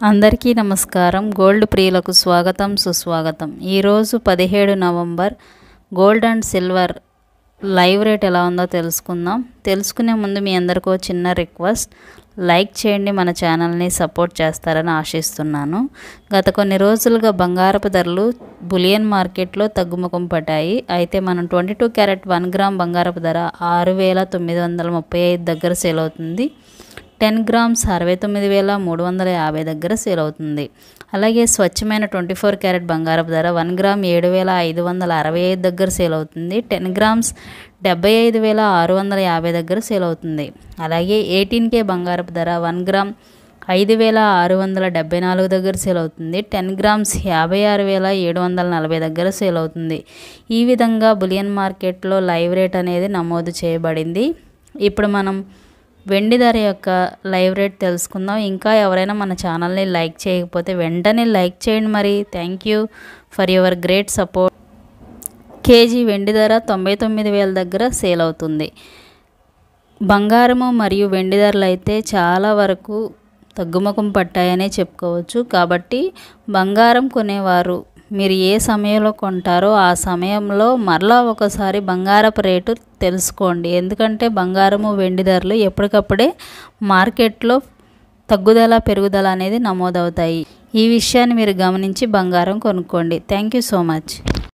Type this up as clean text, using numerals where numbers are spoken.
అందరికీ నమస్కారం. గోల్డ్ ప్రియులకు స్వాగతం, సుస్వాగతం. ఈరోజు 17 November gold and silver live rate ఎలా ఉందో తెలుసుకుందాం. తెలుసుకునే ముందు మీ అందరికీ చిన్న రిక్వెస్ట్, లైక్ చేయండి, మన ఛానల్ని సపోర్ట్ చేస్తారని ఆశిస్తున్నాను. గత కొన్ని రోజులుగా బంగారపు ధరలు బులియన్ మార్కెట్లో తగ్గుముఖం పట్టాయి. అయితే మనం 22 క్యారెట్ 1 గ్రామ్ బంగారపు ధర 6,935 దగ్గర సేల్ అవుతుంది. 10 గ్రామ్స్ 69,350 దగ్గర సేల్ అవుతుంది. అలాగే స్వచ్ఛమైన 24 క్యారెట్ బంగారపు ధర 1 గ్రామ్ 7,565 దగ్గర సేల్ అవుతుంది. 10 గ్రామ్స్ 75,650 దగ్గర సేల్ అవుతుంది. అలాగే 18K బంగారపు ధర 1 గ్రామ్ 5,674 దగ్గర సేల్ అవుతుంది. 10 గ్రామ్స్ 56,740 దగ్గర సేల్ అవుతుంది. ఈ విధంగా బులియన్ మార్కెట్లో లైవ్ రేట్ అనేది నమోదు చేయబడింది. ఇప్పుడు మనం వెండి ధర యొక్క లైవ్ రేట్ తెలుసుకుందాం. ఇంకా ఎవరైనా మన ఛానల్ని లైక్ చేయకపోతే వెంటనే లైక్ చేయండి. మరి thank you for your great support. KG వెండి ధర 99,000 దగ్గర సేల్ అవుతుంది. బంగారము మరియు వెండి ధరలు అయితే చాలా వరకు తగ్గుముఖం పట్టాయనే చెప్పుకోవచ్చు. కాబట్టి బంగారం కొనేవారు మీరు ఏ సమయంలో కొంటారో ఆ సమయంలో మరలా ఒకసారి బంగారపు రేటు తెలుసుకోండి. ఎందుకంటే బంగారము వెండి ధరలు ఎప్పటికప్పుడే మార్కెట్లో తగ్గుదల పెరుగుదల అనేది నమోదవుతాయి. ఈ విషయాన్ని మీరు గమనించి బంగారం కొనుక్కోండి. Thank you so much.